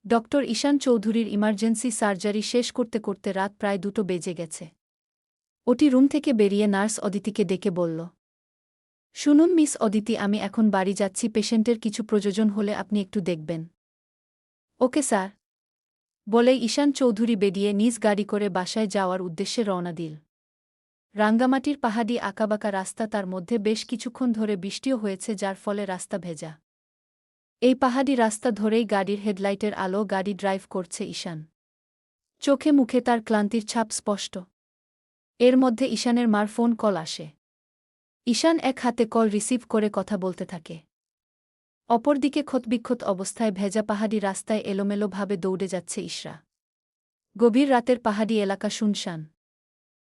Doctor ঈশান চৌধুরীর emergency surgery শেষ করতে করতে রাত প্রায় 2টো বেজে গেছে। ওটি রুম থেকে বেরিয়ে নার্স অদিতিকে ডেকে বলল, শুনুন মিস অদিতি, আমি এখন বাড়ি যাচ্ছি, পেশেন্টের কিছু প্রয়োজন হলে আপনি একটু দেখবেন। ওকে স্যার, বলেই ঈশান চৌধুরী বেরিয়ে নিজ গাড়ি করে বাসায় যাওয়ার উদ্দেশ্যে রওনা দিল। রাঙ্গামাটির পাহাড়ি আঁকাবাঁকা রাস্তা, তার মধ্যে বেশ কিছুক্ষণ ধরে বৃষ্টিও হয়েছে, যার ফলে রাস্তা ভেজা। এই পাহাড়ি রাস্তা ধরেই গাড়ির হেডলাইটের আলো গাড়ি ড্রাইভ করছে ঈশান। চোখে মুখে তার ক্লান্তির ছাপ স্পষ্ট। এর মধ্যে ঈশানের মার ফোন কল আসে। ঈশান এক হাতে কল রিসিভ করে কথা বলতে থাকে। অপরদিকে ক্ষতবিক্ষত অবস্থায় ভেজা পাহাড়ি রাস্তায় এলোমেলোভাবে দৌড়ে যাচ্ছে ইশরা। গভীর রাতের পাহাড়ি এলাকা শুনশান।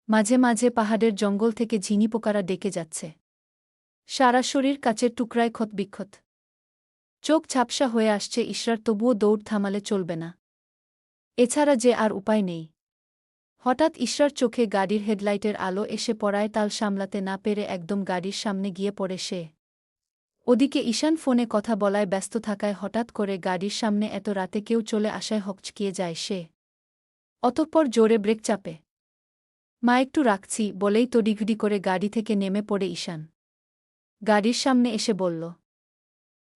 মাঝে মাঝে পাহাড়ের জঙ্গল থেকে ঝিনি পোকারা ডেকে যাচ্ছে। সারা শরীর কাচের টুকরায় ক্ষতবিক্ষত। চোখ ঝাপসা হয়ে আসছে ইশরার, তবুও দৌড় থামালে চলবে না। এছাড়া যে আর উপায় নেই। হঠাৎ ইশরার চোখে গাড়ির হেডলাইটের আলো এসে পড়ায় তাল সামলাতে না পেরে একদম গাড়ির সামনে গিয়ে পড়ে সে। ওদিকে ঈশান ফোনে কথা বলায় ব্যস্ত থাকায় হঠাৎ করে গাড়ির সামনে এত রাতে কেউ চলে আসায় হকচকিয়ে যায় সে। অতঃপর জোরে ব্রেক চাপে। মা, একটু রাখছি বলেই তড়িঘড়ি করে গাড়ি থেকে নেমে পড়ে ঈশান। গাড়ির সামনে এসে বলল,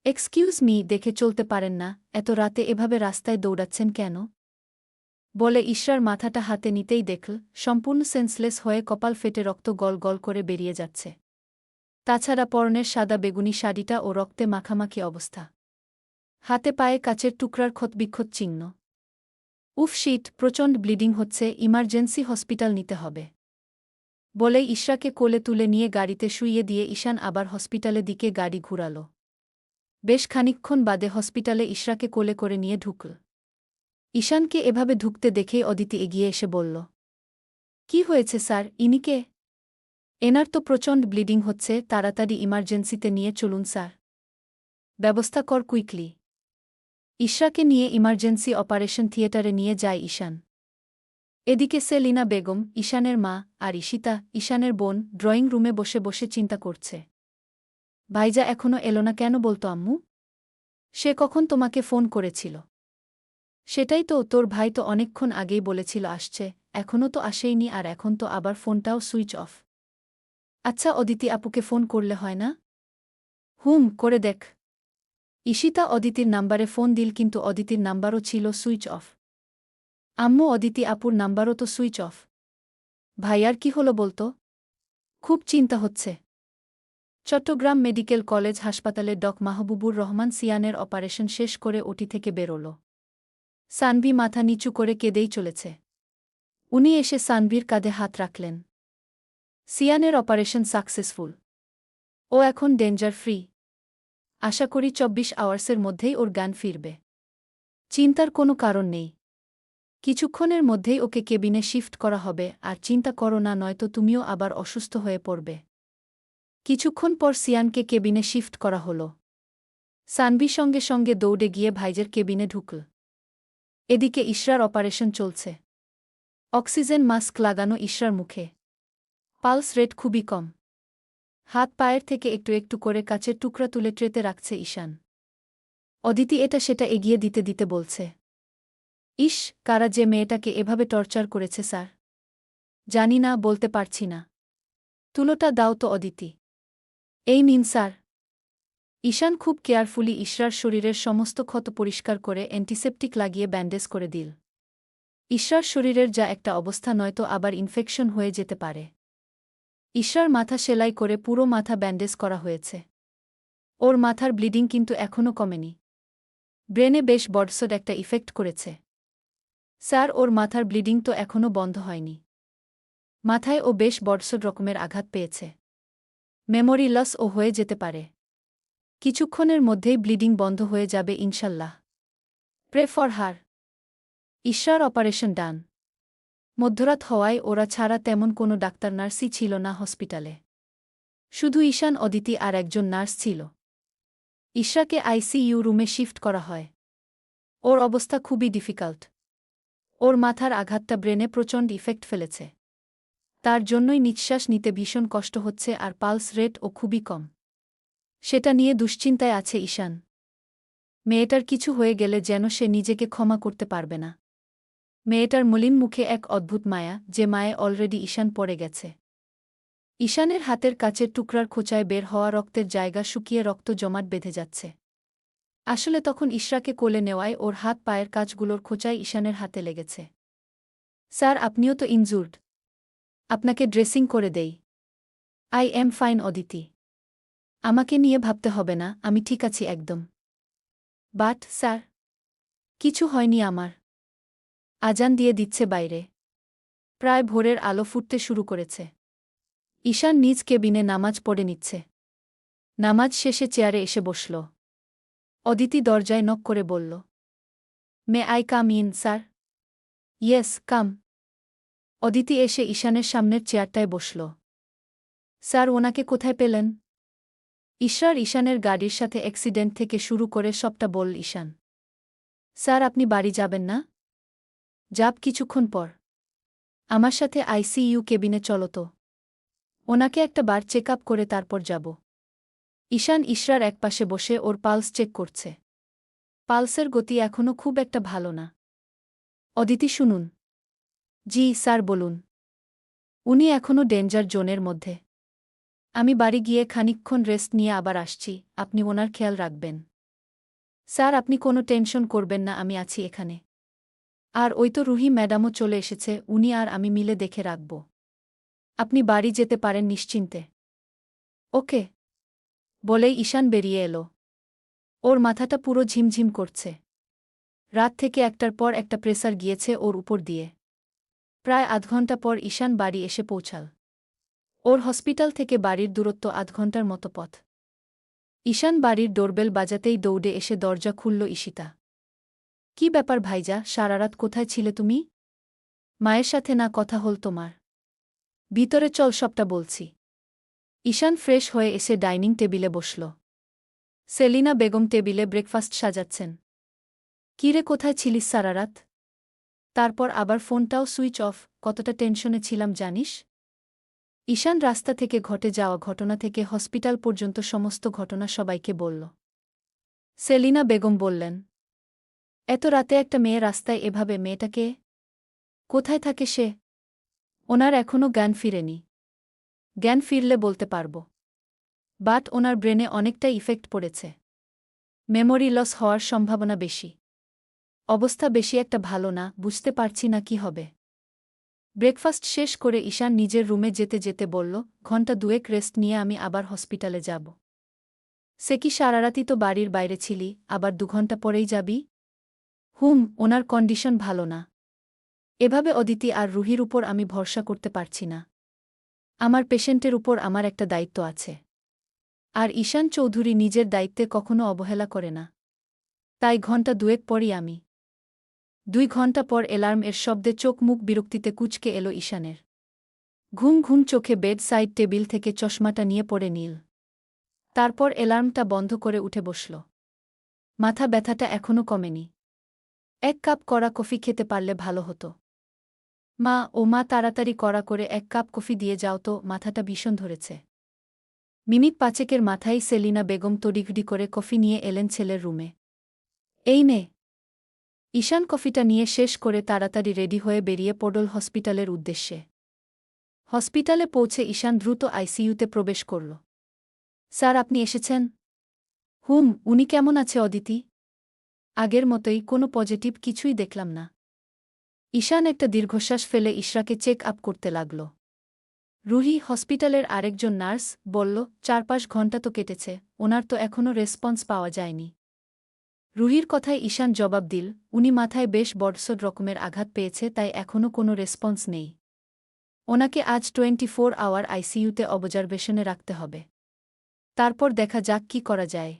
এক্সকিউজ মি, দেখে চলতে পারেন না? এত রাতে এভাবে রাস্তায় দৌড়াচ্ছেন কেন? বলে ইশরার মাথাটা হাতে নিতেই দেখল সম্পূর্ণ সেন্সলেস হয়ে কপাল ফেটে রক্ত গল গল করে বেরিয়ে যাচ্ছে। তাছাড়া পরনের সাদা বেগুনি শাড়িটা ও রক্তে মাখামাখি অবস্থা। হাতে পায়ে কাচের টুকরার ক্ষতবিক্ষত চিহ্ন। উফ শিট, প্রচণ্ড ব্লিডিং হচ্ছে, ইমার্জেন্সি হসপিটাল নিতে হবে। বলেই ইশরাকে কোলে তুলে নিয়ে গাড়িতে শুইয়ে দিয়ে ঈশান আবার হসপিটালে দিকে গাড়ি ঘুরাল। বেশ খানিকক্ষণ বাদে হসপিটালে ইশরাকে কোলে করে নিয়ে ঢুকল। ঈশানকে এভাবে ঢুকতে দেখেই অদিতি এগিয়ে এসে বলল, কি হয়েছে স্যার, ইনি কে? এনার তো প্রচণ্ড ব্লিডিং হচ্ছে, তাড়াতাড়ি ইমার্জেন্সিতে নিয়ে চলুন স্যার। ব্যবস্থা কর কুইকলি। ইশরাকে নিয়ে ইমার্জেন্সি অপারেশন থিয়েটারে নিয়ে যায় ঈশান। এদিকে সেলিনা বেগম, ঈশানের মা, আর ঈশিতা, ঈশানের বোন, ড্রয়িং রুমে বসে বসে চিন্তা করছে। ভাইজা এখনো এলো না কেন বলতো আম্মু? সে কখন তোমাকে ফোন করেছিল? সেটাই তো, তোর ভাই তো অনেকক্ষণ আগেই বলেছিল আসছে, এখনও তো আসেইনি, আর এখন তো আবার ফোনটাও সুইচ অফ। আচ্ছা, অদিতি আপুকে ফোন করলে হয় না? করে দেখ। ঈশিতা অদিতির নাম্বারে ফোন দিল, কিন্তু অদিতির নাম্বারও ছিল সুইচ অফ। আম্মু, অদিতি আপুর নাম্বারও তো সুইচ অফ। ভাইয়ার কি হলো বলতো? খুব চিন্তা হচ্ছে। চট্টগ্রাম মেডিকেল কলেজ হাসপাতালে ডক মাহবুবুর রহমান সিয়ানের অপারেশন শেষ করে ওটি থেকে বেরোল। সানভি মাথা নিচু করে কেঁদেই চলেছে। উনি এসে সানভির কাঁধে হাত রাখলেন। সিয়ানের অপারেশন সাকসেসফুল। ও এখন ডেঞ্জার ফ্রি। আশা করি 24 আওয়ার্সের মধ্যেই ওর জ্ঞান ফিরবে। চিন্তার কোনো কারণ নেই। কিছুক্ষণের মধ্যেই ওকে কেবিনে শিফট করা হবে, আর চিন্তা করো না, নয়তো তুমিও আবার অসুস্থ হয়ে পড়বে। কিছুক্ষণ পর সিয়ানকে কেবিনে শিফট করা হলো। সানভি সঙ্গে সঙ্গে দৌড়ে গিয়ে ভাইজের কেবিনে ঢুকল। এদিকে ইশরার অপারেশন চলছে। অক্সিজেন মাস্ক লাগানো ইশরার মুখে। পালস রেট খুবই কম। হাত পায়ের থেকে একটু একটু করে কাচের টুকরা তুলে ট্রেতে রাখছে ঈশান। অদিতি এটা সেটা এগিয়ে দিতে দিতে বলছে, ইস, কারা যে মেয়েটাকে এভাবে টর্চার করেছে স্যার। জানি না, বলতে পারছি না। তুলোটা দাও তো অদিতি। এই নিন স্যার। ঈশান খুব কেয়ারফুলি ইশরার শরীরের সমস্ত ক্ষত পরিষ্কার করে অ্যান্টিসেপটিক লাগিয়ে ব্যান্ডেজ করে দিল। ইশরার শরীরের যা একটা অবস্থা, নয়তো আবার ইনফেকশন হয়ে যেতে পারে। ইশরার মাথা সেলাই করে পুরো মাথা ব্যান্ডেজ করা হয়েছে। ওর মাথার ব্লিডিং কিন্তু এখনও কমেনি। ব্রেনে বেশ বড়সড় একটা ইফেক্ট করেছে। স্যার, ওর মাথার ব্লিডিং তো এখনও বন্ধ হয়নি। মাথায় ও বেশ বড়সড় রকমের আঘাত পেয়েছে। মেমোরি লস ও হয়ে যেতে পারে। কিছুক্ষণের মধ্যেই ব্লিডিং বন্ধ হয়ে যাবে ইনশাল্লাহ। Pray for her. ইশরার অপারেশন ডান। মধ্যরাত হওয়ায় ওরা ছাড়া তেমন কোনো ডাক্তার নার্সই ছিল না হসপিটালে। শুধু ঈশান, অদিতি আর একজন নার্স ছিল। ইশরাকে আইসিইউ রুমে শিফট করা হয়। ওর অবস্থা খুবই ডিফিকাল্ট। ওর মাথার আঘাতটা ব্রেনে প্রচণ্ড ইফেক্ট ফেলেছে। তার জন্যই নিঃশ্বাস নিতে ভীষণ কষ্ট হচ্ছে, আর পালস রেট ও খুবই কম। সেটা নিয়ে দুশ্চিন্তায় আছে ঈশান। মেয়েটার কিছু হয়ে গেলে যেন সে নিজেকে ক্ষমা করতে পারবে না। মেয়েটার মলিন মুখে এক অদ্ভুত মায়া, যে মায়ে অলরেডি ঈশান পড়ে গেছে। ঈশানের হাতের কাচের টুকরার খোঁচায় বের হওয়া রক্তের জায়গা শুকিয়ে রক্ত জমাট বেঁধে যাচ্ছে। আসলে তখন ইশরাকে কোলে নেওয়ায় ওর হাত পায়ের কাচগুলোর খোঁচায় ঈশানের হাতে লেগেছে। স্যার, আপনিও তো ইনজুর্ড। আপনাকে ড্রেসিং করে দেই। I am fine Aditi. আমাকে নিয়ে ভাবতে হবে না, আমি ঠিক আছি একদম। বাট স্যার, কিছু হয়নি আমার। আজান দিয়ে দিচ্ছে বাইরে। প্রায় ভোরের আলো ফুটতে শুরু করেছে। ঈশান নিজ কেবিনে নামাজ পড়ে নিচ্ছে। নামাজ শেষে চেয়ারে এসে বসল। অদিতি দরজায় নক করে বলল, may I come in sir? Yes, come. Aditi এসে ঈশানের সামনের চেয়ারটায় বসল। স্যার, ওনাকে কোথায় পেলেন? ঈশানের গাড়ির সাথে অ্যাক্সিডেন্ট থেকে শুরু করে সবটা বল ঈশান। স্যার, আপনি বাড়ি যাবেন না? যাব কিছুক্ষণ পর। আমার সাথে আইসিইউ কেবিনে চলো তো। ওনাকে একটা বার চেক আপ করে তারপর যাব। ঈশান ইশরার একপাশে বসে ওর পালস চেক করছে। পালসের গতি এখনও খুব একটা ভালো না। অদিতি, শুনুন। জি স্যার, বলুন। উনি এখনও ডেঞ্জার জোনের মধ্যে। আমি বাড়ি গিয়ে খানিকক্ষণ রেস্ট নিয়ে আবার আসছি, আপনি ওনার খেয়াল রাখবেন। স্যার, আপনি কোনো টেনশন করবেন না, আমি আছি এখানে। আর ওই তো রুহি ম্যাডামও চলে এসেছে, উনি আর আমি মিলে দেখে রাখব। আপনি বাড়ি যেতে পারেন নিশ্চিন্তে। ওকে। বলেই ঈশান বেরিয়ে এলো। ওর মাথাটা পুরো ঝিমঝিম করছে। রাত থেকে একটার পর একটা প্রেসার গিয়েছে ওর উপর দিয়ে। প্রায় আধ ঘণ্টা পর ঈশান বাড়ি এসে পৌঁছাল। ওর হসপিটাল থেকে বাড়ির দূরত্ব আধ ঘণ্টার মতো পথ। ঈশান বাড়ির ডোরবেল বাজাতেই দৌড়ে এসে দরজা খুলল ঈশিতা। কি ব্যাপার ভাইজা, সারারাত কোথায় ছিলে তুমি? মায়ের সাথে না কথা হল তোমার? ভিতরে চল, সবটা বলছি। ঈশান ফ্রেশ হয়ে এসে ডাইনিং টেবিলে বসল। সেলিনা বেগম টেবিলে ব্রেকফাস্ট সাজাচ্ছেন। কিরে, কোথায় ছিলিস সারারাত? তারপর আবার ফোনটাও সুইচ অফ, কতটা টেনশনে ছিলাম জানিস? ঈশান রাস্তা থেকে ঘটে যাওয়া ঘটনা থেকে হসপিটাল পর্যন্ত সমস্ত ঘটনা সবাইকে বলল। সেলিনা বেগম বললেন, এত রাতে একটা মেয়ে রাস্তায় এভাবে, মেয়েটাকে? কোথায় থাকে সে? ওনার এখনও জ্ঞান ফিরেনি। জ্ঞান ফিরলে বলতে পারব। বাট ওনার ব্রেনে অনেকটা ইফেক্ট পড়েছে। মেমোরি লস হওয়ার সম্ভাবনা বেশি। অবস্থা বেশি একটা ভালো না, বুঝতে পারছি না কি হবে। ব্রেকফাস্ট শেষ করে ঈশান নিজের রুমে যেতে যেতে বলল, ঘণ্টা দুয়েক রেস্ট নিয়ে আমি আবার হসপিটালে যাব। সে কি, সারারাতি তো বাড়ির বাইরে ছিলি, আবার 2 ঘণ্টা পরেই যাবি? ওনার কন্ডিশন ভালো না। এভাবে অদিতি আর রুহির উপর আমি ভরসা করতে পারছি না। আমার পেশেন্টের উপর আমার একটা দায়িত্ব আছে। আর ঈশান চৌধুরী নিজের দায়িত্বে কখনো অবহেলা করে না। তাই ঘণ্টা দুয়েক পরই আমি। 2 ঘণ্টা পর অ্যালার্ম এর শব্দে চোখ মুখ বিরক্তিতে কুঁচকে এলো ঈশানের। ঘুম ঘুম চোখে বেড সাইড টেবিল থেকে চশমাটা নিয়ে পড়ে নীল। তারপর অ্যালার্মটা বন্ধ করে উঠে বসল। মাথা ব্যথাটা এখনও কমেনি। 1 কাপ কড়া কফি খেতে পারলে ভালো হতো। মা, তাড়াতাড়ি কড়া করে 1 কাপ কফি দিয়ে যাও তো, মাথাটা ভীষণ ধরেছে। মিনিট 5 মাথায় সেলিনা বেগম তড়িঘড়ি করে কফি নিয়ে এলেন ছেলের রুমে। এই নে। ঈশান কফিটা নিয়ে শেষ করে তাড়াতাড়ি রেডি হয়ে বেরিয়ে পড়ল হসপিটালের উদ্দেশ্যে। হসপিটালে পৌঁছে ঈশান দ্রুত আইসিইউতে প্রবেশ করল। স্যার, আপনি এসেছেন? উনি কেমন আছে অদিতি? আগের মতোই, কোনো পজিটিভ কিছুই দেখলাম না। ঈশান একটা দীর্ঘশ্বাস ফেলে ইশরাকে চেক আপ করতে লাগল। রুহি, হসপিটালের আরেকজন নার্স, বলল, 4-5 ঘণ্টা তো কেটেছে, ওনার তো এখনও রেসপন্স পাওয়া যায়নি। রুহির কথায় ঈশান জবাব দিল, উনি মাথায় বেশ বড়সড় রকমের আঘাত পেয়েছে, তাই এখনও কোনো রেসপন্স নেই। ওনাকে আজ 24 আওয়ার আইসিইউতে অবজারভেশনে রাখতে হবে। তারপর দেখা যাক কি করা যায়।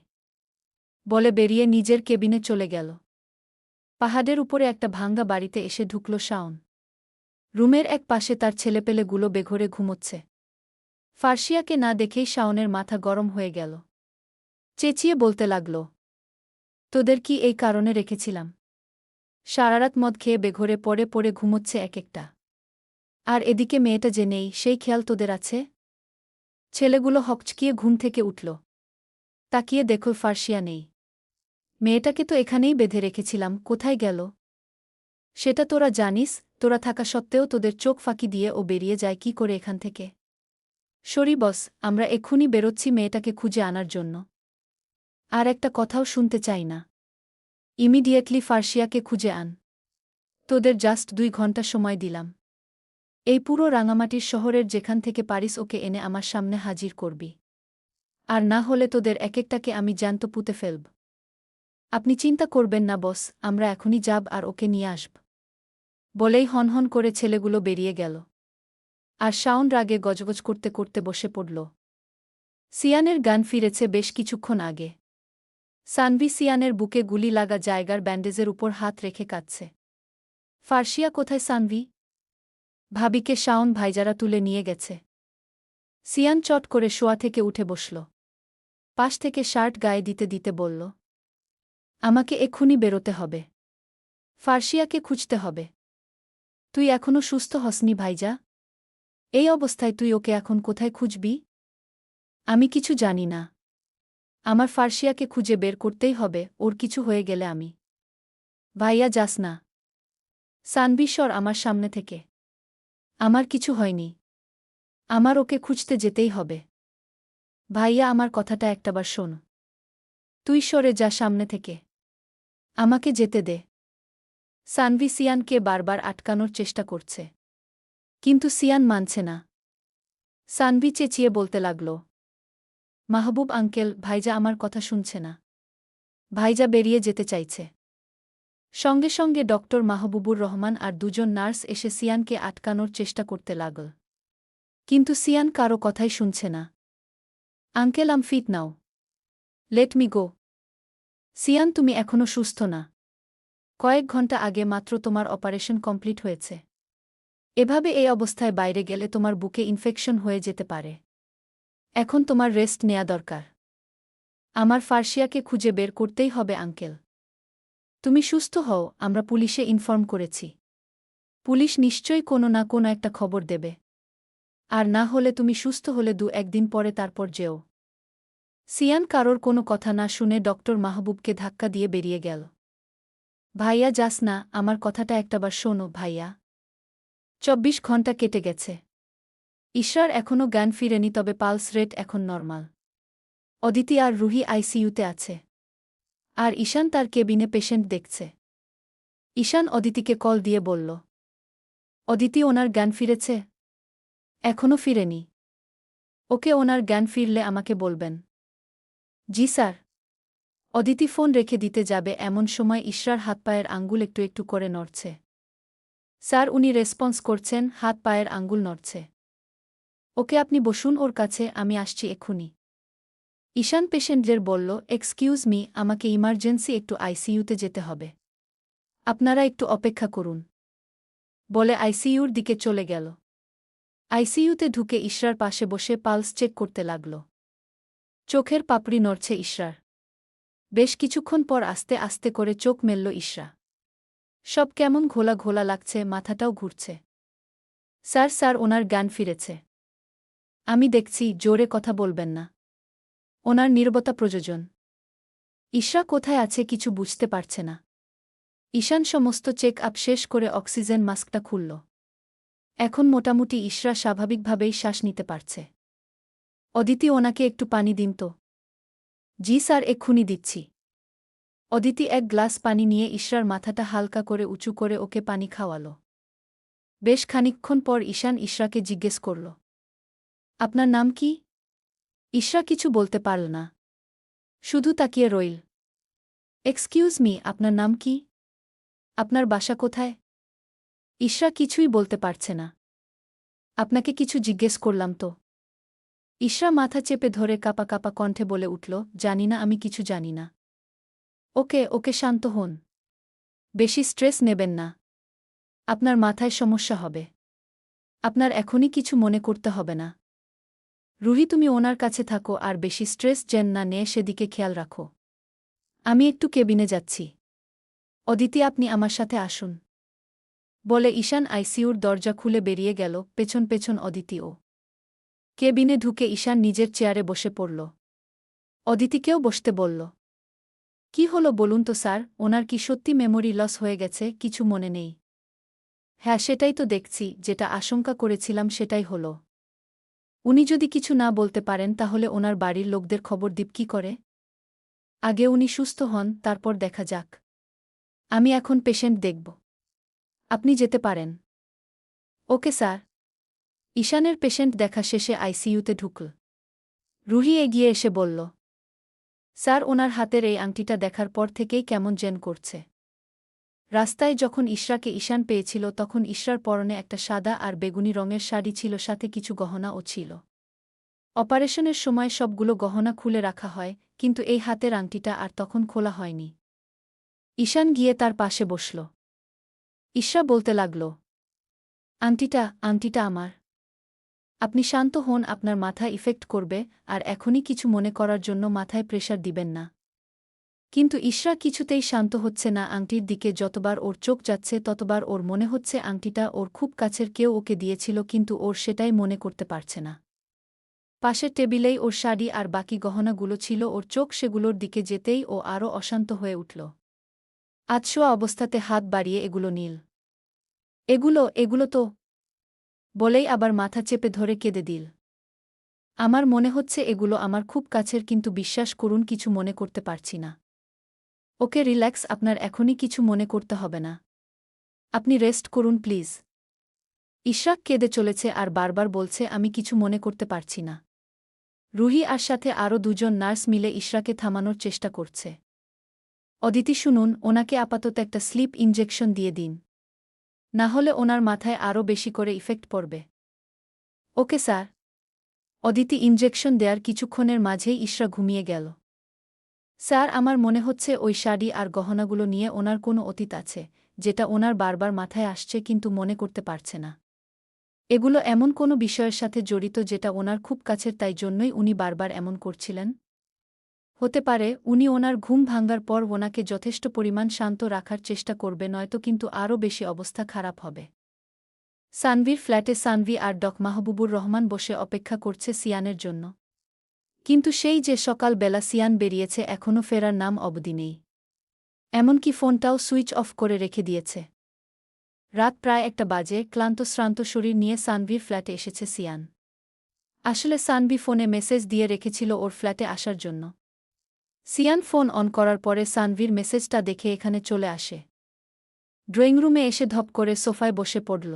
বলে বেরিয়ে নিজের কেবিনে চলে গেল। পাহাড়ের উপরে একটা ভাঙ্গা বাড়িতে এসে ঢুকল শাওন। রুমের এক পাশে তার ছেলেপেলেগুলো বেঘোরে ঘুমোচ্ছে। ফার্সিয়াকে না দেখেই শাওনের মাথা গরম হয়ে গেল। চেঁচিয়ে বলতে লাগল, তোদের কি এই কারণে রেখেছিলাম? সারারাত মদ খেয়ে বেঘোরে পড়ে পড়ে ঘুমোচ্ছে এক একটা। আর এদিকে মেয়েটা যে নেই, সেই খেয়াল তোদের আছে? ছেলেগুলো হকচকিয়ে ঘুম থেকে উঠল। তাকিয়ে দেখল ফার্সিয়া নেই। মেয়েটাকে তো এখানেই বেঁধে রেখেছিলাম, কোথায় গেল? সেটা তোরা জানিস? তোরা থাকা সত্ত্বেও তোদের চোখ ফাঁকি দিয়ে ও বেরিয়ে যায় কি করে এখান থেকে? সরি বস, আমরা এক্ষুনি বেরোচ্ছি মেয়েটাকে খুঁজে আনার জন্য। আর একটা কথাও শুনতে চাই না। ইমিডিয়েটলি ফার্সিয়াকে খুঁজে আন। তোদের জাস্ট 2 ঘন্টা সময় দিলাম। এই পুরো রাঙামাটির শহরের যেখান থেকে পারিস ওকে এনে আমার সামনে হাজির করবি। আর না হলে তোদের একেকটাকে আমি জ্যান্ত পুঁতে ফেলব। আপনি চিন্তা করবেন না বস, আমরা এখনই যাব আর ওকে নিয়ে আসব। বলেই হনহন করে ছেলেগুলো বেরিয়ে গেল। আর শাওন রাগে গজগজ করতে করতে বসে পড়ল। সিয়ানের গান ফিরেছে বেশ কিছুক্ষণ আগে। সানভি সিয়ানের বুকে গুলি লাগা জায়গার ব্যান্ডেজের উপর হাত রেখে কাঁদছে। ফার্সিয়া কোথায় সানভি? ভাবিকে শাওন ভাইজারা তুলে নিয়ে গেছে। সিয়ান চট করে শোয়া থেকে উঠে বসল। পাশ থেকে শার্ট গায়ে দিতে দিতে বলল, আমাকে এক্ষুনি বেরোতে হবে। ফার্সিয়াকে খুঁজতে হবে। তুই এখনো সুস্থ হসনি ভাইজা? এই অবস্থায় তুই ওকে এখন কোথায় খুঁজবি? আমি কিছু জানি না। আমার ফার্সিয়াকে খুঁজে বের করতেই হবে, ওর কিছু হয়ে গেলে আমি। ভাইয়া যাস না। সানবিশ্বর আমার সামনে থেকে। আমার কিছু হয়নি। আমার ওকে খুঁজতে যেতেই হবে। ভাইয়া আমার কথাটা একটাবার শোন। তুই সরে যা সামনে থেকে। আমাকে যেতে দে। সানভি সিয়ানকে বারবার আটকানোর চেষ্টা করছে। কিন্তু সিয়ান মানছে না। সানভি চেঁচিয়ে বলতে লাগল, মাহবুব আঙ্কেল, ভাইজা আমার কথা শুনছে না। ভাইজা বেরিয়ে যেতে চাইছে। সঙ্গে সঙ্গে ডক্টর মাহবুবুর রহমান আর 2 জন নার্স এসে সিয়ানকে আটকানোর চেষ্টা করতে লাগল। কিন্তু সিয়ান কারো কথাই শুনছে না। Uncle am fit now. Let me go. Siyan তুমি এখনো সুস্থ না। কয়েক ঘন্টা আগে মাত্র তোমার অপারেশন কমপ্লিট হয়েছে। এভাবে এই অবস্থায় বাইরে গেলে তোমার বুকে ইনফেকশন হয়ে যেতে পারে। এখন তোমার রেস্ট নেয়া দরকার। আমার ফার্সিয়াকে খুঁজে বের করতেই হবে আঙ্কেল। তুমি সুস্থ হও, আমরা পুলিশে ইনফর্ম করেছি। পুলিশ নিশ্চয়ই কোনো না কোনো একটা খবর দেবে। আর না হলে তুমি সুস্থ হলে 2-1 দিন পরে তারপর যেও। সিয়ান কারোর কোনো কথা না শুনে ডক্টর মাহবুবকে ধাক্কা দিয়ে বেরিয়ে গেল। ভাইয়া যাস না, আমার কথাটা একটাবার শোনো ভাইয়া। 24 ঘন্টা কেটে গেছে। ইশরার এখনও জ্ঞান ফিরেনি, তবে পালস রেট এখন নরমাল। অদিতি আর রুহি আইসিইউতে আছে। আর ঈশান তার কেবিনে পেশেন্ট দেখছে। ঈশান অদিতিকে কল দিয়ে বলল, অদিতি ওনার জ্ঞান ফিরেছে? এখনও ফিরেনি। ওকে ওনার জ্ঞান ফিরলে আমাকে বলবেন। জি স্যার। অদিতি ফোন রেখে দিতে যাবে এমন সময় ইশরার হাত পায়ের আঙ্গুল একটু একটু করে নড়ছে। স্যার উনি রেসপন্স করছেন, হাত পায়ের আঙ্গুল নড়ছে। ওকে আপনি বসুন ওর কাছে, আমি আসছি এক্ষুনি। ঈশান পেশেন্টদের বলল, এক্সকিউজ মি, আমাকে ইমার্জেন্সি একটু আইসিইউতে যেতে হবে। আপনারা একটু অপেক্ষা করুন। বলে আইসিইউর দিকে চলে গেল। আইসিইউতে ঢুকে ইশরার পাশে বসে পালস চেক করতে লাগল। চোখের পাপড়ি নড়ছে ইশরার। বেশ কিছুক্ষণ পর আস্তে আস্তে করে চোখ মেলল ইশরা। সব কেমন ঘোলা ঘোলা লাগছে, মাথাটাও ঘুরছে। স্যার স্যার ওনার জ্ঞান ফিরেছে। আমি দেখছি, জোরে কথা বলবেন না। ওনার নীরবতা প্রয়োজন। ইশরা কোথায় আছে কিছু বুঝতে পারছে না। ঈশান সমস্ত চেক আপ শেষ করে অক্সিজেন মাস্কটা খুলল। এখন মোটামুটি ইশরা স্বাভাবিকভাবেই শ্বাস নিতে পারছে। অদিতি ওনাকে একটু পানি দিন তো। জি স্যার, এক্ষুনি দিচ্ছি। অদিতি 1 গ্লাস পানি নিয়ে ইশরার মাথাটা হালকা করে উঁচু করে ওকে পানি খাওয়াল। বেশ খানিকক্ষণ পর ঈশান ইশরাকে জিজ্ঞেস করল, আপনার নাম কি? ইশরা কিছু বলতে পারল না। শুধু তাকিয়ে রইল। এক্সকিউজ মি, আপনার নাম কি? আপনার বাসা কোথায়? ইশরা কিছুই বলতে পারছে না। আপনাকে কিছু জিজ্ঞেস করলাম তো। ইশরা মাথা চেপে ধরে কাঁপা কাঁপা কণ্ঠে বলে উঠল, জানি না, আমি কিছু জানি না। ওকে ওকে শান্ত হন। বেশি স্ট্রেস নেবেন না। আপনার মাথায় সমস্যা হবে। আপনার এখনই কিছু মনে করতে হবে না। রুহি তুমি ওনার কাছে থাকো আর বেশি স্ট্রেস যেন না নেয় সেদিকে খেয়াল রাখো। আমি একটু কেবিনে যাচ্ছি। অদিতি আপনি আমার সাথে আসুন। বলে ঈশান আইসিইউর দরজা খুলে বেরিয়ে গেল, পেছন পেছন অদিতিও। কেবিনে ঢুকে ঈশান নিজের চেয়ারে বসে পড়ল। অদিতিকেও বসতে বলল। কি হলো বলুন তো স্যার, ওনার কি সত্যি মেমোরি লস হয়ে গেছে, কিছু মনে নেই? হ্যাঁ, সেটাই তো দেখছি, যেটা আশঙ্কা করেছিলাম সেটাই হলো। উনি যদি কিছু না বলতে পারেন তাহলে ওনার বাড়ির লোকদের খবর দিব কি করে? আগে উনি সুস্থ হন, তারপর দেখা যাক। আমি এখন পেশেন্ট দেখব। আপনি যেতে পারেন। Okay sir. ঈশানের পেশেন্ট দেখা শেষে আইসিইউতে ঢুকল। রুহি এগিয়ে এসে বলল, স্যার, ওনার হাতের এই আংটিটা দেখার পর থেকেই কেমন যেন করছে। রাস্তায় যখন ইশরাকে ঈশান পেয়েছিল তখন ইশরার পরনে একটা সাদা আর বেগুনি রঙের শাড়ি ছিল, সাথে কিছু গহনাও ছিল। অপারেশনের সময় সবগুলো গহনা খুলে রাখা হয়, কিন্তু এই হাতের আংটিটা আর তখন খোলা হয়নি। ঈশান গিয়ে তার পাশে বসল। ইশরা বলতে লাগল, আংটিটা আমার। আপনি শান্ত হন, আপনার মাথা ইফেক্ট করবে, আর এখনই কিছু মনে করার জন্য মাথায় প্রেশার দিবেন না। কিন্তু ইশরা কিছুতেই শান্ত হচ্ছে না। আংটির দিকে যতবার ওর চোখ যাচ্ছে ততবার ওর মনে হচ্ছে আংটিটা ওর খুব কাছের কেউ ওকে দিয়েছিল, কিন্তু ওর সেটাই মনে করতে পারছে না। পাশের টেবিলেই ওর শাড়ি আর বাকি গহনাগুলো ছিল, ওর চোখ সেগুলোর দিকে যেতেই ও আরও অশান্ত হয়ে উঠল। আধশোয়া অবস্থাতে হাত বাড়িয়ে এগুলো নীল। এগুলো তো, বলেই আবার মাথা চেপে ধরে কেঁদে দিল। আমার মনে হচ্ছে এগুলো আমার খুব কাছের, কিন্তু বিশ্বাস করুন কিছু মনে করতে পারছি না। ওকে রিল্যাক্স, আপনার এখনই কিছু মনে করতে হবে না। আপনি রেস্ট করুন প্লিজ। ইশরাক কেঁদে চলেছে আর বারবার বলছে আমি কিছু মনে করতে পারছি না। রুহি আর সাথে আরও দুজন নার্স মিলে ইশরাকে থামানোর চেষ্টা করছে। অদিতি, শুনুন, ওনাকে আপাতত একটা স্লিপ ইনজেকশন দিয়ে দিন। না হলে ওনার মাথায় আরও বেশি করে ইফেক্ট পড়বে। Okay sir. অদিতি ইনজেকশন দেয়ার কিছুক্ষণের মাঝেই ইশরা ঘুমিয়ে গেল। স্যার, আমার মনে হচ্ছে ওই শাড়ি আর গহনাগুলো নিয়ে ওনার কোনো অতীত আছে, যেটা ওনার বারবার মাথায় আসছে কিন্তু মনে করতে পারছে না। এগুলো এমন কোনো বিষয়ের সাথে জড়িত যেটা ওনার খুব কাছের, তাই জন্যই উনি বারবার এমন করছিলেন। হতে পারে উনি ওনার ঘুম ভাঙার পর ওনাকে যথেষ্ট পরিমাণ শান্ত রাখার চেষ্টা করবে, নয়তো কিন্তু আরও বেশি অবস্থা খারাপ হবে। সানভির ফ্ল্যাটে সানভি আর ডক মাহবুবুর রহমান বসে অপেক্ষা করছে সিয়ানের জন্য। কিন্তু সেই যে সকাল বেলা সিয়ান বেরিয়েছে, এখনও ফেরার নাম অবধি নেই। এমনকি ফোনটাও সুইচ অফ করে রেখে দিয়েছে। রাত প্রায় 1টা বাজে। ক্লান্ত শ্রান্ত শরীর নিয়ে সানভির ফ্ল্যাটে এসেছে সিয়ান। আসলে সানভি ফোনে মেসেজ দিয়ে রেখেছিল ওর ফ্ল্যাটে আসার জন্য। সিয়ান ফোন অন করার পরে সানভির মেসেজটা দেখে এখানে চলে আসে। ড্রয়িং রুমে এসে ধপ করে সোফায় বসে পড়ল।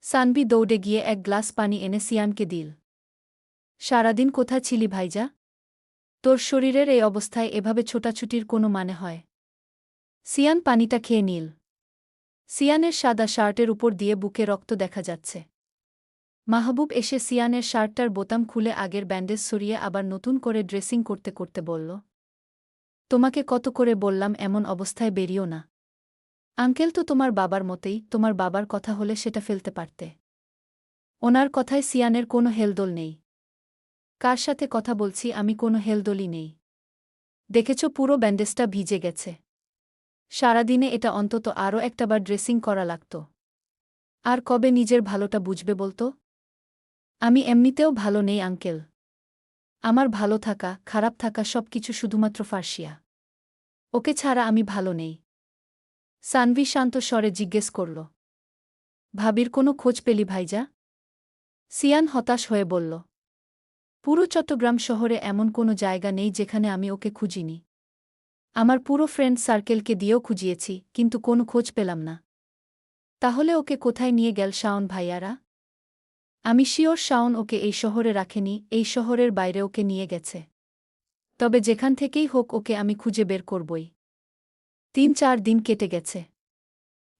সানভি দৌড়ে গিয়ে এক গ্লাস পানি এনে সিয়ানকে দিল। সারাদিন কোথায় ছিলি ভাইজা? তোর শরীরের এই অবস্থায় এভাবে ছোটাছুটির কোনো মানে হয়? সিয়ান পানিটা খেয়ে নিল। সিয়ানের সাদা শার্টের উপর দিয়ে বুকে রক্ত দেখা যাচ্ছে। মাহবুব এসে সিয়ানের শার্টটার বোতাম খুলে আগের ব্যান্ডেজ সরিয়ে আবার নতুন করে ড্রেসিং করতে করতে বলল, তোমাকে কত করে বললাম এমন অবস্থায় বেরিও না। আঙ্কেল তো তোমার বাবার মতেই, তোমার বাবার কথা হলে সেটা ফেলতে পারতে। ওনার কথায় সিয়ানের কোনো হেলদোল নেই। কার সাথে কথা বলছি আমি, কোনো হেলদোলই নেই। দেখেছ পুরো ব্যান্ডেজটা ভিজে গেছে। সারাদিনে এটা অন্তত আরও একটাবার ড্রেসিং করা লাগত। আর কবে নিজের ভালোটা বুঝবে বলতো? আমি এমনিতেও ভালো নেই আঙ্কেল। আমার ভালো থাকা, খারাপ থাকা সবকিছু শুধুমাত্র ফার্সিয়া। ওকে ছাড়া আমি ভালো নেই। সানভি শান্ত স্বরে জিজ্ঞেস করল, ভাবির কোনো খোঁজ পেলি ভাইজা? সিয়ান হতাশ হয়ে বলল, পুরো চট্টগ্রাম শহরে এমন কোনো জায়গা নেই যেখানে আমি ওকে খুঁজিনি। আমার পুরো ফ্রেন্ড সার্কেলকে দিয়েও খুঁজিয়েছি, কিন্তু কোনো খোঁজ পেলাম না। তাহলে ওকে কোথায় নিয়ে গেল শাওন ভাইয়ারা? আমি শিওর শাওন ওকে এই শহরে রাখেনি, এই শহরের বাইরে ওকে নিয়ে গেছে। তবে যেখান থেকেই হোক ওকে আমি খুঁজে বের করবই। 3-4 দিন কেটে গেছে।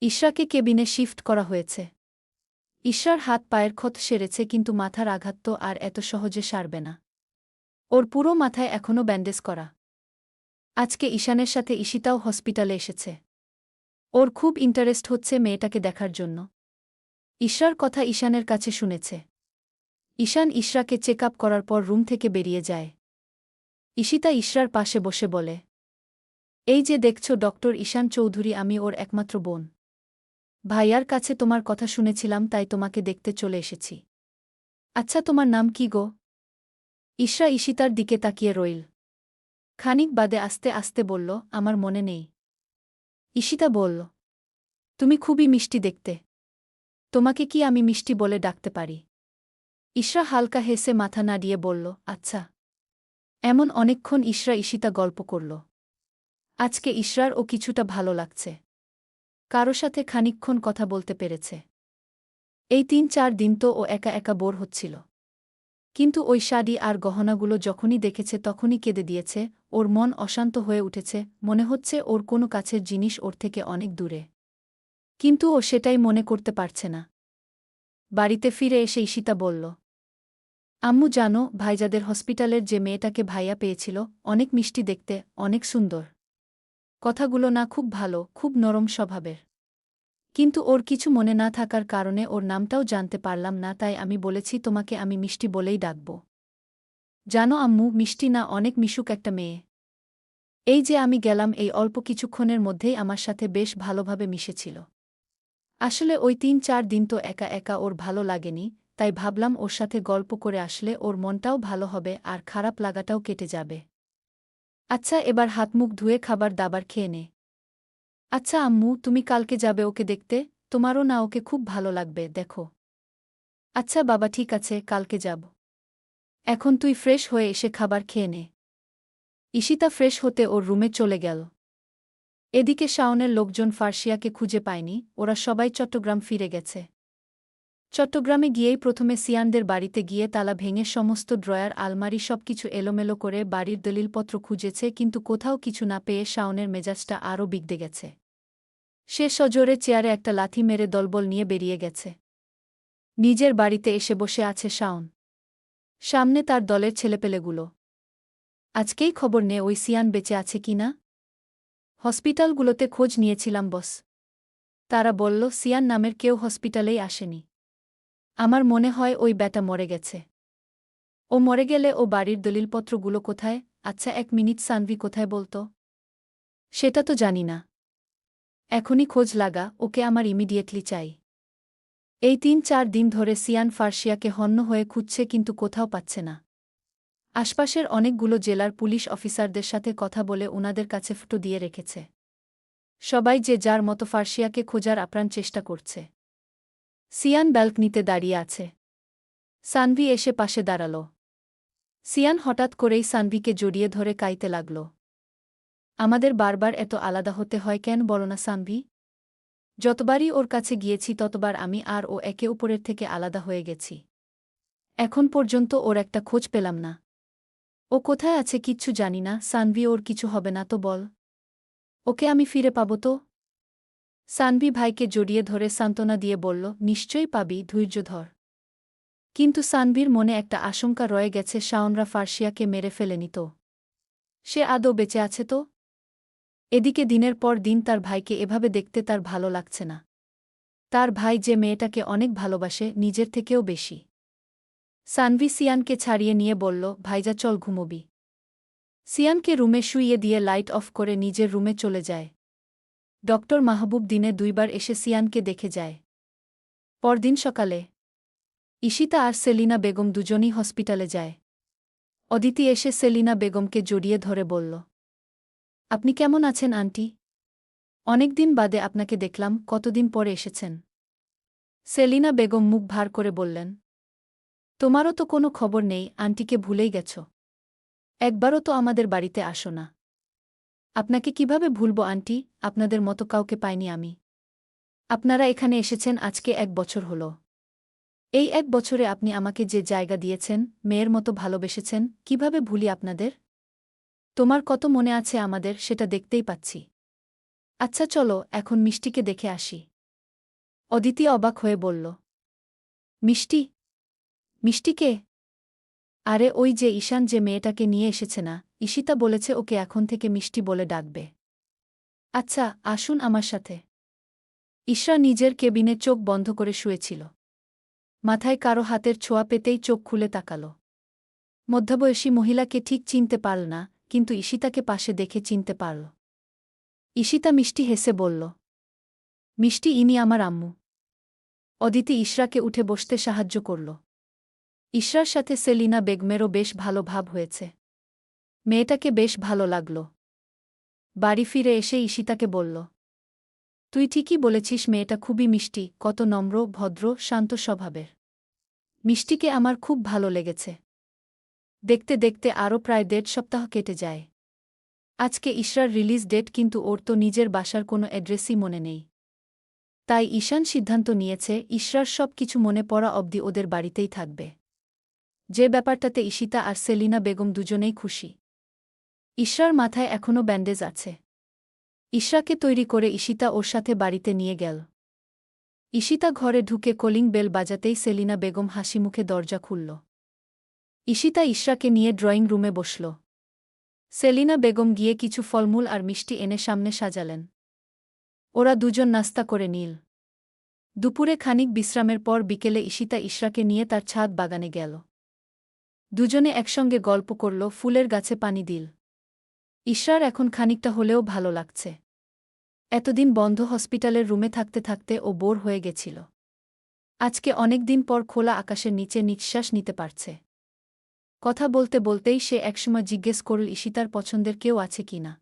ইশরাকে কেবিনে শিফট করা হয়েছে। ইশরার হাত পায়ের ক্ষত সেরেছে, কিন্তু মাথার আঘাত তো আর এত সহজে সারবে না। ওর পুরো মাথায় এখনও ব্যান্ডেজ করা। আজকে ঈশানের সাথে ঈশিতাও হসপিটালে এসেছে। ওর খুব ইন্টারেস্ট হচ্ছে মেয়েটাকে দেখার জন্য। ইশরার কথা ঈশানের কাছে শুনেছে। ঈশান ইশরাকে চেক আপ করার পর রুম থেকে বেরিয়ে যায়। ঈশিতা ইশরার পাশে বসে বলে, এই যে দেখছো ডক্টর ঈশান চৌধুরী, আমি ওর একমাত্র বোন। ভাইয়ার কাছে তোমার কথা শুনেছিলাম, তাই তোমাকে দেখতে চলে এসেছি। আচ্ছা, তোমার নাম কি গো? ইশরা ঈশিতার দিকে তাকিয়ে রইল। খানিক বাদে আস্তে আস্তে বলল, আমার মনে নেই। ঈশিতা বলল, তুমি খুবই মিষ্টি দেখতে। তোমাকে কি আমি মিষ্টি বলে ডাকতে পারি? ইশরা হালকা হেসে মাথা নাড়িয়ে বলল, আচ্ছা। এমন অনেকক্ষণ ইশরা ঈশিতা গল্প করল। আজকে ইশরার ও কিছুটা ভালো লাগছে। কারো সাথে খানিকক্ষণ কথা বলতে পেরেছে। এই ৩-৪ দিন তো ও একা একা বোর হচ্ছিল। কিন্তু ওই শাড়ি আর গহনাগুলো যখনই দেখেছে তখনই কেঁদে দিয়েছে। ওর মন অশান্ত হয়ে উঠেছে, মনে হচ্ছে ওর কোনো কাছের জিনিস ওর থেকে অনেক দূরে। কিন্তু ও সেটাই মনে করতে পারছে না। বাড়িতে ফিরে এসে ঈশিতা বলল, আম্মু জানো, ভাইজাদের হসপিটালের যে মেয়েটাকে ভাইয়া পেয়েছিল, অনেক মিষ্টি দেখতে, অনেক সুন্দর। কথাগুলো না খুব ভালো, খুব নরম স্বভাবের। কিন্তু ওর কিছু মনে না থাকার কারণে ওর নামটাও জানতে পারলাম না, তাই আমি বলেছি তোমাকে আমি মিষ্টি বলেই ডাকব। জানো আম্মু, মিষ্টি না অনেক মিশুক একটা মেয়ে। এই যে আমি গেলাম, এই অল্প কিছুক্ষণের মধ্যেই আমার সাথে বেশ ভালোভাবে মিশেছিল। আসলে ওই ৩-৪ দিন তো একা একা ওর ভালো লাগেনি, তাই ভাবলাম ওর সাথে গল্প করে আসলে ওর মনটাও ভালো হবে আর খারাপ লাগাটাও কেটে যাবে। আচ্ছা, এবার হাত মুখ ধুয়ে খাবার দাবার খেয়ে নে। আচ্ছা আম্মু, তুমি কালকে যাবে ওকে দেখতে? তোমারও না ওকে খুব ভালো লাগবে, দেখো। আচ্ছা বাবা, ঠিক আছে, কালকে যাব। এখন তুই ফ্রেশ হয়ে এসে খাবার খেয়ে নে। ঈশিতা ফ্রেশ হতে ওর রুমে চলে গেল। এদিকে শাওনের লোকজন ফার্সিয়াকে খুঁজে পায়নি, ওরা সবাই চট্টগ্রাম ফিরে গেছে। চট্টগ্রামে গিয়েই প্রথমে সিয়ানদের বাড়িতে গিয়ে তালা ভেঙে সমস্ত ড্রয়ার, আলমারি সবকিছু এলোমেলো করে বাড়ির দলিলপত্র খুঁজেছে, কিন্তু কোথাও কিছু না পেয়ে শাওনের মেজাজটা আরও বিগড়ে গেছে। সে সজোরে চেয়ারে একটা লাথি মেরে দলবল নিয়ে বেরিয়ে গেছে। নিজের বাড়িতে এসে বসে আছে শাওন। সামনে তার দলের ছেলেপেলেগুলো। আজকেই খবর নে ওই সিয়ান বেঁচে আছে কি না। হসপিটালগুলোতে খোঁজ নিয়েছিলাম বস। তারা বলল সিয়ান নামের কেউ হসপিটালেই আসেনি। আমার মনে হয় ওই ব্যাটা মরে গেছে। ও মরে গেলে ও বাড়ির দলিলপত্রগুলো কোথায়? আচ্ছা ১ মিনিট, সানভি কোথায় বলতো? সেটা তো জানি না। এখনই খোঁজ লাগা, ওকে আমার ইমিডিয়েটলি চাই। এই ৩-৪ দিন ধরে সিয়ান ফার্সিয়াকে হন্য হয়ে খুঁজছে, কিন্তু কোথাও পাচ্ছে না। আশপাশের অনেকগুলো জেলার পুলিশ অফিসারদের সাথে কথা বলে উনাদের কাছে ফটো দিয়ে রেখেছে। সবাই যে যার মতো ফার্সিয়াকে খোঁজার আপ্রাণ চেষ্টা করছে। সিয়ান ব্যালকনিতে দাঁড়িয়ে আছে। সানভি এসে পাশে দাঁড়াল। সিয়ান হঠাৎ করেই সানভিকে জড়িয়ে ধরে কাইতে লাগল। আমাদের বারবার এত আলাদা হতে হয় কেন বলো না সানভি? যতবারই ওর কাছে গিয়েছি ততবার আমি আর ও একে অপরের থেকে আলাদা হয়ে গেছি। এখন পর্যন্ত ওর একটা খোঁজ পেলাম না। ও কোথায় আছে কিচ্ছু জানি না। সানভি, ওর কিছু হবে না তো বল? ওকে আমি ফিরে পাব তো? সানভি ভাইকে জড়িয়ে ধরে সান্ত্বনা দিয়ে বলল, নিশ্চয়ই পাবি, ধৈর্য ধর। কিন্তু সানভির মনে একটা আশঙ্কা রয়ে গেছে, শাওনরা ফার্সিয়াকে মেরে ফেলেনি তো? সে আদৌ বেঁচে আছে তো? এদিকে দিনের পর দিন তার ভাইকে এভাবে দেখতে তার ভালো লাগছে না। তার ভাই যে মেয়েটাকে অনেক ভালোবাসে, নিজের থেকেও বেশি। সানভি সিয়ানকে ছাড়িয়ে নিয়ে বলল, ভাইজা চল ঘুমোবি। সিয়ানকে রুমে শুইয়ে দিয়ে লাইট অফ করে নিজের রুমে চলে যায়। ডক্টর মাহবুব দিনে ২ বার এসে সিয়ানকে দেখে যায়। পরদিন সকালে ঈশিতা আর সেলিনা বেগম দুজনই হসপিটালে যায়। অদিতি এসে সেলিনা বেগমকে জড়িয়ে ধরে বলল, আপনি কেমন আছেন আন্টি? অনেকদিন বাদে আপনাকে দেখলাম, কতদিন পরে এসেছেন? সেলিনা বেগম মুখ ভার করে বললেন, তোমারও তো কোনো খবর নেই, আন্টিকে ভুলেই গেছ। একবারও তো আমাদের বাড়িতে আসো না। আপনাকে কিভাবে ভুলব আন্টি, আপনাদের মতো কাউকে পাইনি আমি। আপনারা এখানে এসেছেন আজকে ১ বছর হল। এই ১ বছরে আপনি আমাকে যে জায়গা দিয়েছেন, মেয়ের মতো ভালোবেসেছেন, কিভাবে ভুলি আপনাদের? তোমার কত মনে আছে আমাদের, সেটা দেখতেই পাচ্ছি। আচ্ছা চলো, এখন মিষ্টিকে দেখে আসি। অদিতি অবাক হয়ে বলল, মিষ্টি? মিষ্টিকে? আরে ওই যে ঈশান যে মেয়েটাকে নিয়ে এসেছে না, ঈশিতা বলেছে ওকে এখন থেকে মিষ্টি বলে ডাকবে। আচ্ছা, আসুন আমার সাথে। ঈশা নিজের কেবিনে চোখ বন্ধ করে শুয়েছিল। মাথায় কারো হাতের ছোঁয়া পেতেই চোখ খুলে তাকাল। মধ্যবয়সী মহিলাকে ঠিক চিনতে পারল না, কিন্তু ঈশিতাকে পাশে দেখে চিনতে পারল। ঈশিতা মিষ্টি হেসে বলল, মিষ্টি, ইনি আমার আম্মু। অদিতি ইশরাকে উঠে বসতে সাহায্য করল। ইশরার সাথে সেলিনা বেগমেরও বেশ ভালো ভাব হয়েছে। মেয়েটাকে বেশ ভালো লাগল। বাড়ি ফিরে এসে ঈশিতাকে বলল, তুই ঠিকই বলেছিস, মেয়েটা খুবই মিষ্টি, কত নম্র, ভদ্র, শান্ত স্বভাবের। মিষ্টিকে আমার খুব ভালো লেগেছে। দেখতে দেখতে আরও প্রায় ১.৫ সপ্তাহ কেটে যায়। আজকে ইশরার রিলিজ ডেট, কিন্তু ওর তো নিজের বাসার কোনো অ্যাড্রেসই মনে নেই। তাই ঈশান সিদ্ধান্ত নিয়েছে ইশরার সব কিছু মনে পড়া অবধি ওদের বাড়িতেই থাকবে। যে ব্যাপারটাতে ঈশিতা আর সেলিনা বেগম দুজনেই খুশি। ইশরার মাথায় এখনও ব্যান্ডেজ আছে। ইশরাকে তৈরি করে ঈশিতা ওর সাথে বাড়িতে নিয়ে গেল। ঈশিতা ঘরে ঢুকে কলিং বেল বাজাতেই সেলিনা বেগম হাসিমুখে দরজা খুলল। ঈশিতা ইশরাকে নিয়ে ড্রয়িং রুমে বসল। সেলিনা বেগম গিয়ে কিছু ফলমূল আর মিষ্টি এনে সামনে সাজালেন। ওরা দুজন নাস্তা করে নিল। দুপুরে খানিক বিশ্রামের পর বিকেলে ঈশিতা ইশরাকে নিয়ে তার ছাদ বাগানে গেল। দুজনে একসঙ্গে গল্প করল, ফুলের গাছে পানি দিল। ইশরার এখন খানিকটা হলেও ভালো লাগছে। এতদিন বন্ধ হসপিটালের রুমে থাকতে থাকতে ও বোর হয়ে গেছিল। আজকে অনেক দিন পর খোলা আকাশের নিচে নিঃশ্বাস নিতে পারছে। কথা বলতে বলতেই সে একসময় জিজ্ঞেস করল ঈশিতার পছন্দের কেউ আছে কিনা।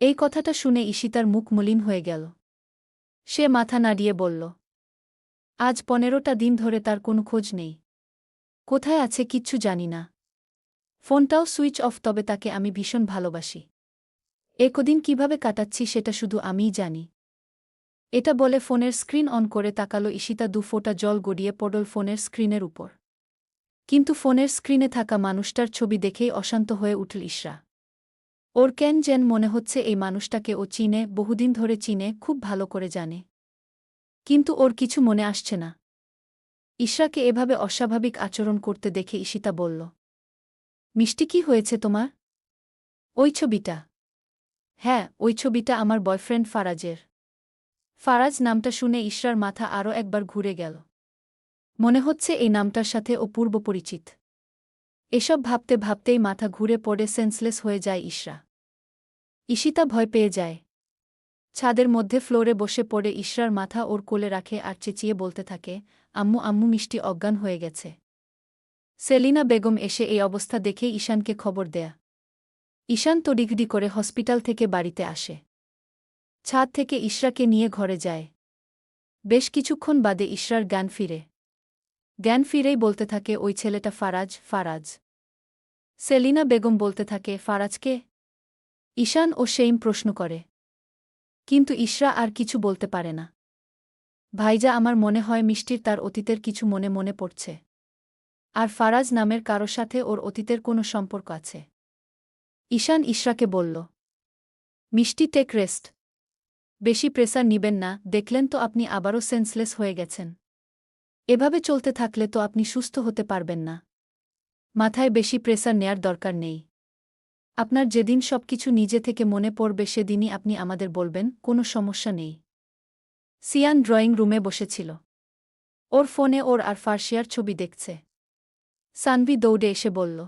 এই কথাটা শুনে ঈশিতার মুখ মলিন হয়ে গেল। সে মাথা নাড়িয়ে বলল, আজ ১৫টা দিন ধরে তার কোনো খোঁজ নেই। কোথায় আছে কিচ্ছু জানি না। ফোনটাও সুইচ অফ, তবে তাকে আমি ভীষণ ভালোবাসি। এ কদিন কীভাবে কাটাচ্ছি সেটা শুধু আমিই জানি। এটা বলে ফোনের স্ক্রিন অন করে তাকালো ঈশিতা ২ ফোঁটা জল গড়িয়ে পড়ল ফোনের স্ক্রিনের উপর। কিন্তু ফোনের স্ক্রিনে থাকা মানুষটার ছবি দেখেই অশান্ত হয়ে উঠল ইশরা। ওর কেন যেন মনে হচ্ছে এই মানুষটাকে ও চিনে, বহুদিন ধরে চিনে, খুব ভালো করে জানে। কিন্তু ওর কিছু মনে আসছে না। ইশরাকে এভাবে অস্বাভাবিক আচরণ করতে দেখে ঈশিতা বলল, মিষ্টি, কি হয়েছে তোমার? ওই ছবিটা? হ্যাঁ, ওই ছবিটা আমার বয়ফ্রেন্ড ফারাজের। ফারাজ নামটা শুনে ইশরার মাথা আরও একবার ঘুরে গেল। মনে হচ্ছে এই নামটার সাথে ও পূর্ব পরিচিত। এসব ভাবতে ভাবতেই মাথা ঘুরে পড়ে সেন্সলেস হয়ে যায় ইশরা। ঈশিতা ভয় পেয়ে যায়। ছাদের মধ্যে ফ্লোরে বসে পড়ে ইশরার মাথা ওর কোলে রাখে আর চেঁচিয়ে বলতে থাকে, আম্মু আম্মু, মিষ্টি অজ্ঞান হয়ে গেছে। সেলিনা বেগম এসে এই অবস্থা দেখে ঈশানকে খবর দেয়া। ঈশান তড়িঘড়ি করে হসপিটাল থেকে বাড়িতে আসে। ছাদ থেকে ইশরাকে নিয়ে ঘরে যায়। বেশ কিছুক্ষণ বাদে ইশরার জ্ঞান ফিরে। জ্ঞান ফিরেই বলতে থাকে, ওই ছেলেটা ফারাজ। ফারাজ? সেলিনা বেগম বলতে থাকে, ফারাজকে? ঈশান ও সেইম প্রশ্ন করে। কিন্তু ইশরা আর কিছু বলতে পারে না। ভাইজা, আমার মনে হয় মিষ্টির তার অতীতের কিছু মনে মনে পড়ছে। আর ফারাজ নামের কারো সাথে ওর অতীতের কোনো সম্পর্ক আছে। ঈশান ইশরাকে বলল, মিষ্টি, টেক রেস্ট। বেশি প্রেসার নিবেন না, দেখলেন তো আপনি আবারও সেন্সলেস হয়ে গেছেন। এভাবে চলতে থাকলে তো আপনি সুস্থ হতে পারবেন না। মাথায় বেশি প্রেসার নেয়ার দরকার নেই। আপনার যেদিন সবকিছু নিজে থেকে মনে পড়বে সেদিনই আপনি আমাদের বলবেন, কোনো সমস্যা নেই। সিয়ান ড্রয়িং রুমে বসেছিল। ওর ফোনে ওর আর ফার্সিয়ার ছবি দেখছে। সানভি দৌড়ে এসে বলল,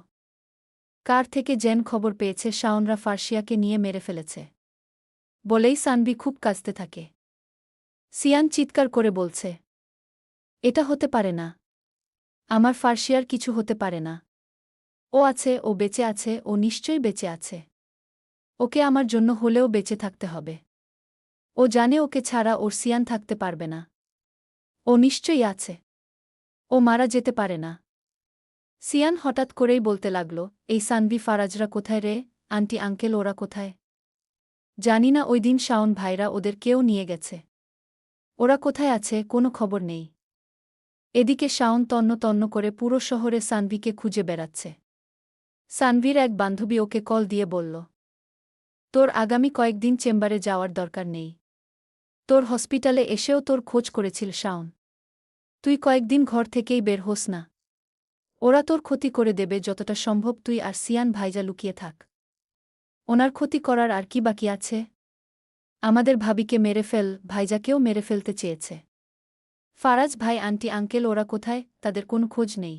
কার থেকে যেন খবর পেয়েছে শাওনরা ফার্সিয়াকে নিয়ে মেরে ফেলেছে। বলেই সানভি খুব কাঁদতে থাকে। সিয়ান চিৎকার করে বলছে, এটা হতে পারে না। আমার ফার্সিয়ার কিছু হতে পারে না। ও আছে, ও বেঁচে আছে, ও নিশ্চয়ই বেঁচে আছে। ওকে আমার জন্য হলেও বেঁচে থাকতে হবে। ও জানে ওকে ছাড়া ওর সিয়ান থাকতে পারবে না। ও নিশ্চয়ই আছে। ও মারা যেতে পারে না। সিয়ান হঠাৎ করেই বলতে লাগল, এই সানভি ফারাজরা কোথায় রে? আন্টি আঙ্কেল ওরা কোথায়? জানি না, ওই দিন শাওন ভাইরা ওদের কেউ নিয়ে গেছে। ওরা কোথায় আছে কোনো খবর নেই। এদিকে শাওন তন্ন তন্ন করে পুরো শহরে সানভিকে খুঁজে বেড়াচ্ছে। সানভির এক বান্ধবী ওকে কল দিয়ে বলল, তোর আগামী কয়েকদিন চেম্বারে যাওয়ার দরকার নেই। তোর হসপিটালে এসেও তোর খোঁজ করেছিল শাওন। তুই কয়েকদিন ঘর থেকেই বের হোস না। ওরা তোর ক্ষতি করে দেবে যতটা সম্ভব। তুই আর সিয়ান ভাইজা লুকিয়ে থাক। ওনার ক্ষতি করার আর কি বাকি আছে? আমাদের ভাবিকে মেরে ফেল, ভাইজাকেও মেরে ফেলতে চেয়েছে। ফারাজ ভাই, আন্টি আঙ্কেল ওরা কোথায়? তাদের কোনো খোঁজ নেই।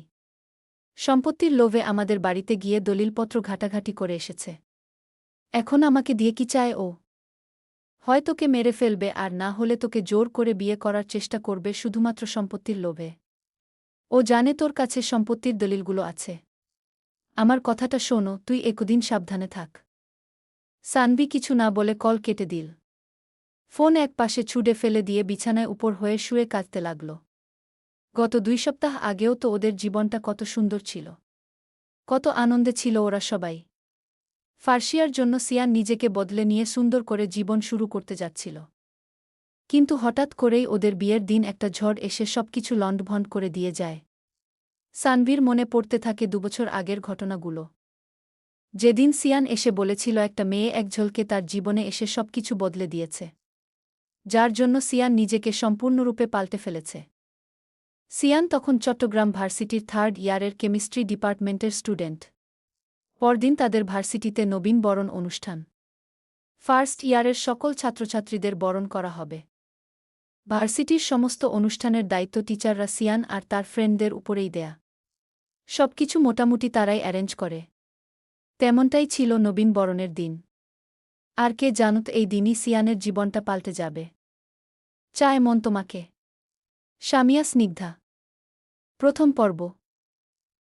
সম্পত্তির লোভে আমাদের বাড়িতে গিয়ে দলিলপত্র ঘাটাঘাটি করে এসেছে। এখন আমাকে দিয়ে কি চায় ও? হয় তোকে মেরে ফেলবে, আর না হলে তোকে জোর করে বিয়ে করার চেষ্টা করবে শুধুমাত্র সম্পত্তির লোভে। ও জানে তোর কাছে সম্পত্তির দলিলগুলো আছে। আমার কথাটা শোনো, তুই একদিন সাবধানে থাক। সানভি কিছু না বলে কল কেটে দিল। ফোন এক পাশে ছুঁড়ে ফেলে দিয়ে বিছানায় উপর হয়ে শুয়ে কাঁদতে লাগল। গত 2 সপ্তাহ আগেও তো ওদের জীবনটা কত সুন্দর ছিল। কত আনন্দে ছিল ওরা সবাই। ফার্সিয়ার জন্য সিয়ান নিজেকে বদলে নিয়ে সুন্দর করে জীবন শুরু করতে যাচ্ছিল। কিন্তু হঠাৎ করেই ওদের বিয়ের দিন একটা ঝড় এসে সবকিছু লণ্ডভণ্ড করে দিয়ে যায়। সানভির মনে পড়তে থাকে 2 বছর আগের ঘটনাগুলো। যেদিন সিয়ান এসে বলেছিল একটা মেয়ে এক ঝলকে তার জীবনে এসে সবকিছু বদলে দিয়েছে, যার জন্য সিয়ান নিজেকে সম্পূর্ণরূপে পাল্টে ফেলেছে। সিয়ান তখন চট্টগ্রাম ভার্সিটির 3rd ইয়ারের কেমিস্ট্রি ডিপার্টমেন্টের স্টুডেন্ট। পরদিন তাদের ভার্সিটিতে নবীন বরণ অনুষ্ঠান। ফার্স্ট ইয়ারের সকল ছাত্রছাত্রীদের বরণ করা হবে। ভার্সিটির সমস্ত অনুষ্ঠানের দায়িত্ব টিচাররা সিয়ান আর তার ফ্রেন্ডদের উপরেই দেয়া। সবকিছু মোটামুটি তারাই অ্যারেঞ্জ করে। তেমনটাই ছিল নবীন বরণের দিন। আর কে জানত এই দিনই সিয়ানের জীবনটা পাল্টে যাবে। চায় মন তোমাকে। সামিয়া স্নিগ্ধা। প্রথম পর্ব।